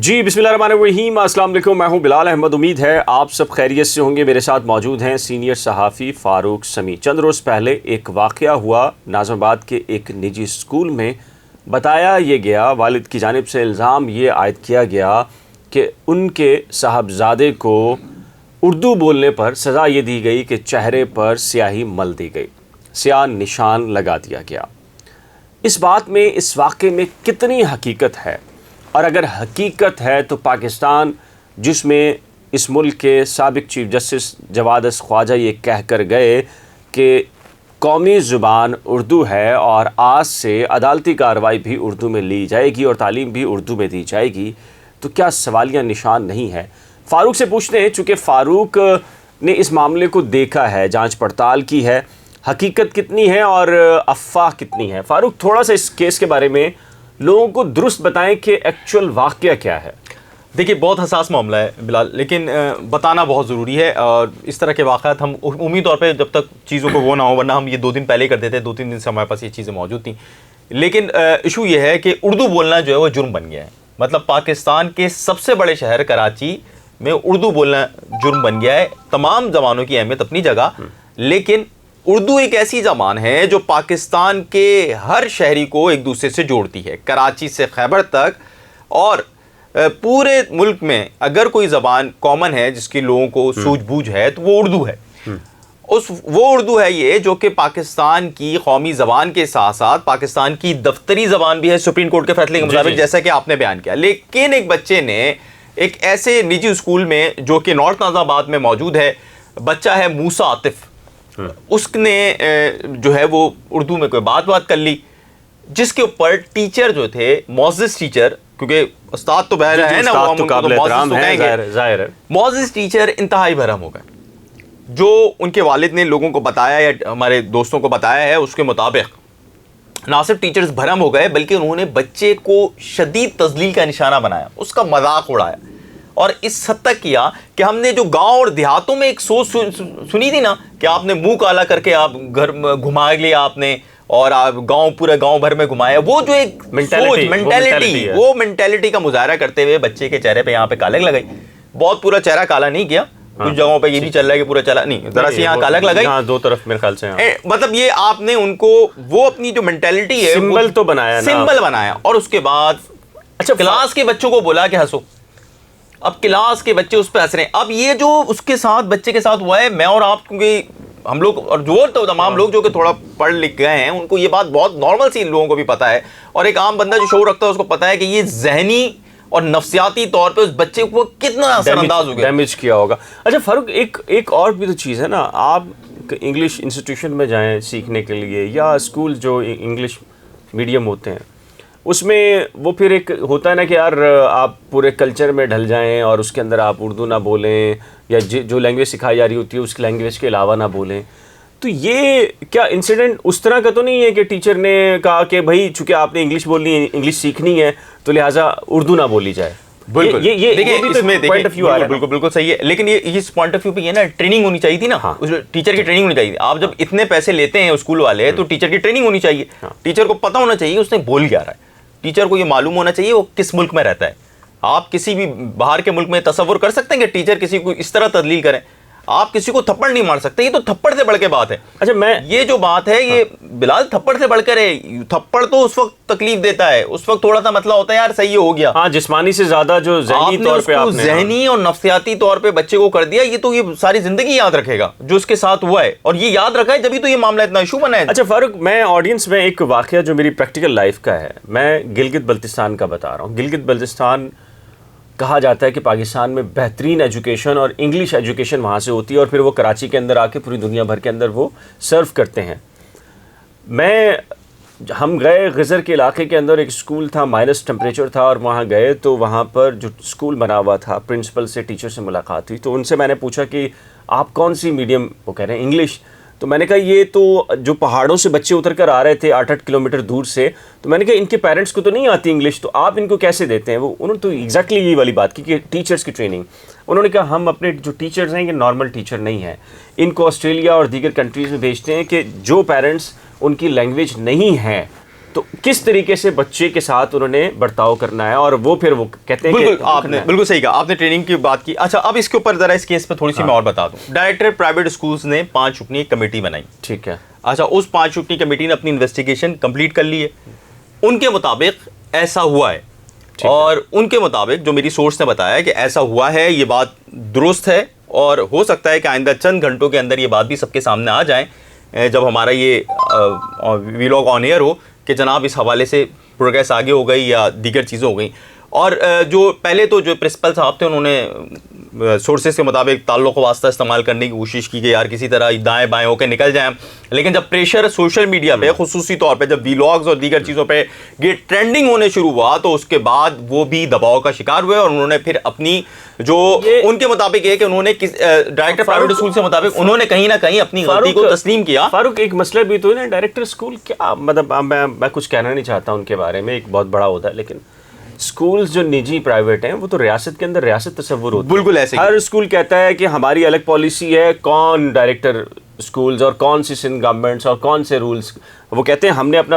جی بسم اللہ الرحمن الرحیم، السلام علیکم، میں ہوں بلال احمد۔ امید ہے آپ سب خیریت سے ہوں گے۔ میرے ساتھ موجود ہیں سینئر صحافی فاروق سمیع۔ چند روز پہلے ایک واقعہ ہوا ناظم آباد کے ایک نجی اسکول میں۔ بتایا یہ گیا، والد کی جانب سے الزام یہ عائد کیا گیا کہ ان کے صاحبزادے کو اردو بولنے پر سزا یہ دی گئی کہ چہرے پر سیاہی مل دی گئی، سیاہ نشان لگا دیا گیا۔ اس بات میں، اس واقعے میں کتنی حقیقت ہے؟ اور اگر حقیقت ہے تو پاکستان، جس میں اس ملک کے سابق چیف جسٹس جواد اس خواجہ یہ کہہ کر گئے کہ قومی زبان اردو ہے اور آج سے عدالتی کارروائی بھی اردو میں لی جائے گی اور تعلیم بھی اردو میں دی جائے گی، تو کیا سوالیہ نشان نہیں ہے؟ فاروق سے پوچھتے ہیں، چونکہ فاروق نے اس معاملے کو دیکھا ہے، جانچ پڑتال کی ہے، حقیقت کتنی ہے اور افواہ کتنی ہے۔ فاروق، تھوڑا سا اس کیس کے بارے میں لوگوں کو درست بتائیں کہ ایکچول واقعہ کیا ہے۔ دیکھیے، بہت حساس معاملہ ہے بلال، لیکن بتانا بہت ضروری ہے۔ اور اس طرح کے واقعات ہم عمومی طور پہ جب تک چیزوں کو وہ نہ ہو، ورنہ ہم یہ 2 دن پہلے کر دیتے، 2-3 دن سے ہمارے پاس یہ چیزیں موجود تھیں۔ لیکن ایشو یہ ہے کہ اردو بولنا جو ہے وہ جرم بن گیا ہے۔ مطلب پاکستان کے سب سے بڑے شہر کراچی میں اردو بولنا جرم بن گیا ہے۔ تمام زبانوں کی اہمیت اپنی جگہ، لیکن اردو ایک ایسی زبان ہے جو پاکستان کے ہر شہری کو ایک دوسرے سے جوڑتی ہے، کراچی سے خیبر تک۔ اور پورے ملک میں اگر کوئی زبان کامن ہے جس کی لوگوں کو سوجھ بوجھ ہے تو وہ اردو ہے۔ وہ اردو ہے یہ جو کہ پاکستان کی قومی زبان کے ساتھ ساتھ پاکستان کی دفتری زبان بھی ہے، سپریم کورٹ کے فیصلے کے مطابق، جیسا کہ آپ نے بیان کیا۔ لیکن ایک بچے نے ایک ایسے نجی اسکول میں جو کہ نارتھ ناظم آباد میں موجود ہے، بچہ ہے موسیٰ عاطف، اس نے جو ہے وہ اردو میں کوئی بات کر لی، جس کے اوپر ٹیچر جو تھے، معزز ٹیچر، کیونکہ استاد تو بہر ہے نا، وہ قابل احترام ہے، ظاہر ہے، معزز ٹیچر انتہائی بھرم ہو گئے۔ جو ان کے والد نے لوگوں کو بتایا یا ہمارے دوستوں کو بتایا ہے، اس کے مطابق نہ صرف ٹیچرز بھرم ہو گئے بلکہ انہوں نے بچے کو شدید تذلیل کا نشانہ بنایا، اس کا مذاق اڑایا، اور اس حد تک کیا کہ ہم نے جو گاؤں اور دیہاتوں میں ایک سوچ سنی تھی نا کہ آپ نے منہ کالا کر کے آپ گھر گھما لیا آپ نے، اور آپ پورے گاؤں بھر میں گھمایا، وہ جو ایک مینٹیلٹی، وہ مینٹیلٹی کا مظاہرہ کرتے ہوئے بچے کے چہرے پہ یہاں پہ کالک لگائی۔ بہت پورا چہرہ کالا نہیں کیا، کچھ جگہوں پہ یہ بھی چل رہا ہے کہ پورا چلا نہیں، ذرا سی یہاں کالک لگائی، ہاں 2 طرف میرے خیال سے۔ مطلب یہ آپ نے ان کو وہ اپنی جو مینٹیلٹی ہے سمبل تو بنایا، سمبل بنایا، اور اس کے بعد اچھا کلاس کے بچوں کو بولا کہ ہنسو۔ اب کلاس کے بچے اس پہ ہنس رہے ہیں۔ اب یہ جو اس کے ساتھ بچے کے ساتھ ہوا ہے، میں اور آپ، کیونکہ ہم لوگ اور جو تمام لوگ جو کہ تھوڑا پڑھ لکھ گئے ہیں، ان کو یہ بات بہت نارمل سی ان لوگوں کو بھی پتا ہے، اور ایک عام بندہ جو شعور رکھتا ہے اس کو پتا ہے کہ یہ ذہنی اور نفسیاتی طور پہ اس بچے کو کتنا اثر انداز ہو گیا، ڈیمیج کیا ہوگا۔ اچھا فاروق، ایک اور بھی تو چیز ہے نا، آپ انگلش انسٹیٹیوشن میں جائیں سیکھنے کے لیے، یا اسکول جو انگلش میڈیم ہوتے ہیں، اس میں وہ پھر ایک ہوتا ہے نا کہ یار آپ پورے کلچر میں ڈھل جائیں اور اس کے اندر آپ اردو نہ بولیں، یا جو لینگویج سکھائی جا رہی ہوتی ہے اس لینگویج کے علاوہ نہ بولیں۔ تو یہ کیا انسیڈنٹ اس طرح کا تو نہیں ہے کہ ٹیچر نے کہا کہ بھائی چونکہ آپ نے انگلش بولنی ہے، انگلش سیکھنی ہے، تو لہٰذا اردو نہ بولی جائے؟ بالکل، بالکل صحیح ہے، لیکن یہ اس پوائنٹ آف ویو پہ یہ نا ٹریننگ ہونی چاہیے تھی نا، ٹیچر کی ٹریننگ ہونی چاہیے تھی۔ آپ جب اتنے پیسے لیتے ہیں اسکول والے تو ٹیچر کی ٹریننگ ہونی چاہیے، ٹیچر کو پتہ ہونا چاہیے اس نے بول کیا رہا ہے، ٹیچر کو یہ معلوم ہونا چاہیے وہ کس ملک میں رہتا ہے۔ آپ کسی بھی باہر کے ملک میں تصور کر سکتے ہیں کہ ٹیچر کسی کو اس طرح تدلیل کریں؟ آپ کسی کو تھپڑ نہیں مار سکتے، یہ تو تھپڑ سے بڑھ کے بات ہے۔ اچھا یہ جو بات ہے یہ بلال تھپڑ سے بڑھ کر ہے۔ تھپڑ تو اس وقت تکلیف دیتا ہے، اس وقت تھوڑا سا مسئلہ ہوتا ہے یار صحیح ہو گیا، ہاں جسمانی سے زیادہ جو ذہنی طور پہ آپ نے ذہنی اور نفسیاتی طور پہ بچے کو کر دیا، یہ تو یہ ساری زندگی یاد رکھے گا جو اس کے ساتھ ہوا ہے، اور یہ یاد رکھا ہے جبھی تو یہ معاملہ اتنا ایشو بنا ہے۔ اچھا فاروق، میں آڈینس میں ایک واقعہ جو میری پریکٹیکل لائف کا ہے، میں گلگت بلتستان کا بتا رہا ہوں۔ گلگت بلتستان کہا جاتا ہے کہ پاکستان میں بہترین ایجوکیشن اور انگلش ایجوکیشن وہاں سے ہوتی ہے، اور پھر وہ کراچی کے اندر آ کے پوری دنیا بھر کے اندر وہ سرو کرتے ہیں۔ ہم گئے غزر کے علاقے کے اندر، ایک اسکول تھا، مائنس ٹمپریچر تھا، اور وہاں گئے تو وہاں پر جو اسکول بنا ہوا تھا، پرنسپل سے ٹیچر سے ملاقات ہوئی، تو ان سے میں نے پوچھا کہ آپ کون سی میڈیم، وہ کہہ رہے ہیں انگلش۔ تو میں نے کہا یہ تو جو پہاڑوں سے بچے اتر کر آ رہے تھے 8-8 کلومیٹر دور سے، تو میں نے کہا ان کے پیرنٹس کو تو نہیں آتی انگلش، تو آپ ان کو کیسے دیتے ہیں؟ انہوں نے تو ایگزیکٹلی یہ والی بات کی کہ ٹیچرس کی ٹریننگ۔ انہوں نے کہا ہم اپنے جو ٹیچرز ہیں یہ نارمل ٹیچر نہیں ہیں، ان کو آسٹریلیا اور دیگر کنٹریز میں بھیجتے ہیں کہ جو پیرنٹس ان کی لینگویج نہیں ہے تو کس طریقے سے بچے کے ساتھ انہوں نے برتاؤ کرنا ہے, اور وہ پھر وہ کہتے ہیں بالکل آپ نے بالکل صحیح کہا, آپ نے ٹریننگ کی بات کی. اچھا اب اس کے اوپر ذرا اس کیس پہ تھوڑی سی میں اور بتا دوں. ڈائریکٹر پرائیویٹ اسکولز نے 5 رکنی کمیٹی بنائی. ٹھیک ہے. اچھا اس 5 رکنی کمیٹی نے اپنی انویسٹیگیشن کمپلیٹ کر لی ہے. ان کے مطابق ایسا ہوا ہے, اور ان کے مطابق جو میری سورس نے بتایا کہ ایسا ہوا ہے, یہ بات درست ہے, اور ہو سکتا ہے کہ آئندہ چند گھنٹوں کے اندر یہ بات بھی سب کے سامنے آ جائیں جب ہمارا یہ ویلاگ آن ایئر ہو کہ جناب اس حوالے سے پروگریس آگے ہو گئی یا دیگر چیزیں ہو گئیں. اور جو پہلے تو جو پرنسپل صاحب تھے انہوں نے سورسز کے مطابق تعلق و واسطہ استعمال کرنے کی کوشش کی کہ یار کسی طرح دائیں بائیں ہو کے نکل جائیں, لیکن جب پریشر سوشل میڈیا پہ خصوصی طور پہ جب ویلاگز اور دیگر چیزوں پہ یہ ٹرینڈنگ ہونے شروع ہوا تو اس کے بعد وہ بھی دباؤ کا شکار ہوئے, اور انہوں نے پھر اپنی جو ان کے مطابق یہ کہ انہوں نے ڈائریکٹر پرائیویٹ اسکول سے مطابق انہوں نے کہیں نہ کہیں اپنی غلطی کو تسلیم کیا. فاروق ایک مسئلہ بھی تو ہے نا, ڈائریکٹر اسکول کیا مطلب, میں کچھ کہنا نہیں چاہتا ان کے بارے میں, ایک بہت بڑا ہوتا ہے, لیکن اسکولز جو نجی پرائیویٹ ہیں وہ تو ریاست کے اندر ریاست تصور ہوتی ہے. بالکل ایسے ہر اسکول کہتا ہے کہ ہماری الگ پالیسی ہے, کون ڈائریکٹر اسکولز اور کون سی سندھ گورنمنٹس اور کون سے رولز, وہ کہتے ہیں ہم نے اپنا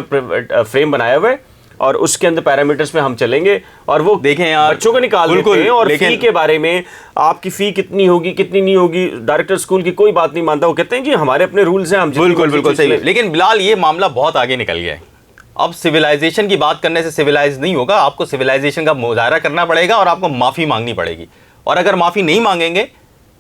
فریم بنایا ہوا ہے اور اس کے اندر پیرامیٹرز میں ہم چلیں گے, اور وہ دیکھیں یار بچوں کو نکال دیتے ہیں. اور فی کے بارے میں آپ کی فی کتنی ہوگی کتنی نہیں ہوگی, ڈائریکٹر اسکول کی کوئی بات نہیں مانتا, وہ کہتے ہیں جی ہمارے اپنے رولز ہیں, ہم بالکل صحیح. لیکن بلال یہ معاملہ بہت آگے نکل گیا ہے. اب سویلائزیشن کی بات کرنے سے سویلائز نہیں ہوگا, آپ کو سویلائزیشن کا مظاہرہ کرنا پڑے گا اور آپ کو معافی مانگنی پڑے گی, اور اگر معافی نہیں مانگیں گے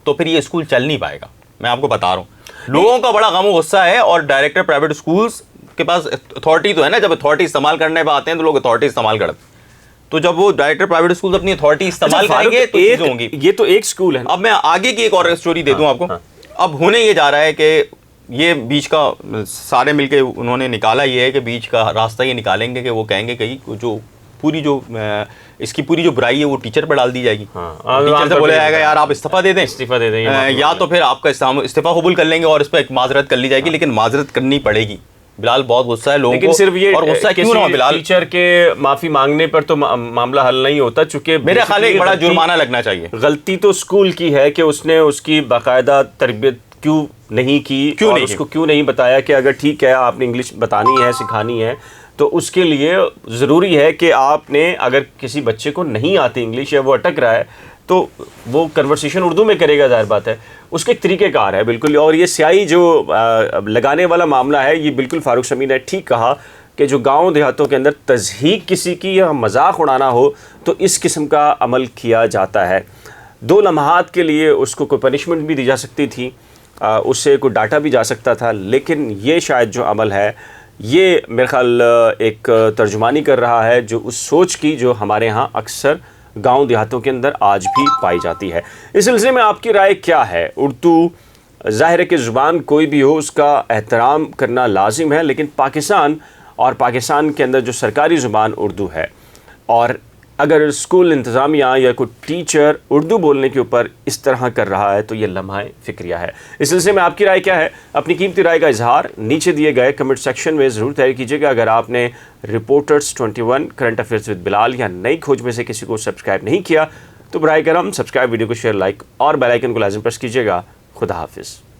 تو پھر یہ اسکول چل نہیں پائے گا. میں آپ کو بتا رہا ہوں, لوگوں کا بڑا غم و غصہ ہے, اور ڈائریکٹر پرائیویٹ اسکولز کے پاس اتھارٹی تو ہے نا, جب اتھارٹی استعمال کرنے پہ آتے ہیں تو لوگ اتھارٹی استعمال کرتے ہیں, تو جب وہ ڈائریکٹر پرائیویٹ اسکولز اپنی اتھارٹی استعمال کریں گے تو چیزیں ہوں گی. یہ تو ایک اسکول ہے. اب میں آگے کی ایک اور اسٹوری دے دوں آپ کو. اب ہونے یہ جا رہا ہے کہ یہ بیچ کا سارے مل کے انہوں نے نکالا یہ ہے کہ بیچ کا راستہ یہ نکالیں گے کہ وہ کہیں گے کہ جو پوری جو اس کی پوری جو برائی ہے وہ ٹیچر پہ ڈال دی جائے گی. ٹیچر سے بولا جائے گا یار آپ استعفیٰ دے دیں, یا تو پھر آپ کا استعفیٰ قبول کر لیں گے اور اس پہ ایک معذرت کر لی جائے گی, لیکن معذرت کرنی پڑے گی. بلال بہت غصہ ہے لوگوں کو, صرف یہ اور غصہ کیوں نہ ہو بلال, ٹیچر کے معافی مانگنے پر تو معاملہ حل نہیں ہوتا, چونکہ میرے خیال میں ایک بڑا جرمانہ لگنا چاہیے. غلطی تو اسکول کی ہے کہ اس نے اس کی باقاعدہ تربیت کیوں نہیں کی, اور اس کو کیوں نہیں بتایا کہ اگر ٹھیک ہے آپ نے انگلش بتانی ہے سکھانی ہے تو اس کے لیے ضروری ہے کہ آپ نے, اگر کسی بچے کو نہیں آتی انگلش یا وہ اٹک رہا ہے تو وہ کنورسیشن اردو میں کرے گا, ظاہر بات ہے, اس کا ایک طریقہ کار ہے بالکل. اور یہ سیاہی جو لگانے والا معاملہ ہے, یہ بالکل فاروق سمیع نے ٹھیک کہا کہ جو گاؤں دیہاتوں کے اندر تضحیق کسی کی یا مذاق اڑانا ہو تو اس قسم کا عمل کیا جاتا ہے. 2 لمحات کے لیے اس کو کوئی پنشمنٹ بھی دی جا سکتی تھی, اس سے کوئی ڈاٹا بھی جا سکتا تھا, لیکن یہ شاید جو عمل ہے یہ میرے خیال ایک ترجمانی کر رہا ہے جو اس سوچ کی جو ہمارے ہاں اکثر گاؤں دیہاتوں کے اندر آج بھی پائی جاتی ہے. اس سلسلے میں آپ کی رائے کیا ہے؟ اردو ظاہر ہے کہ زبان کوئی بھی ہو اس کا احترام کرنا لازم ہے, لیکن پاکستان کے اندر جو سرکاری زبان اردو ہے, اور اگر اسکول انتظامیہ یا کوئی ٹیچر اردو بولنے کے اوپر اس طرح کر رہا ہے تو یہ لمحہ فکریہ ہے. اس سلسلے میں آپ کی رائے کیا ہے؟ اپنی قیمتی رائے کا اظہار نیچے دیے گئے کمنٹ سیکشن میں ضرور تحریر کیجیے گا. اگر آپ نے رپورٹرز 21 کرنٹ افیئرز ود بلال یا نئی کھوج میں سے کسی کو سبسکرائب نہیں کیا تو براہ کرم سبسکرائب, ویڈیو کو شیئر, لائک اور بیل آئیکن کو لازم پریس کیجیے گا. خدا حافظ.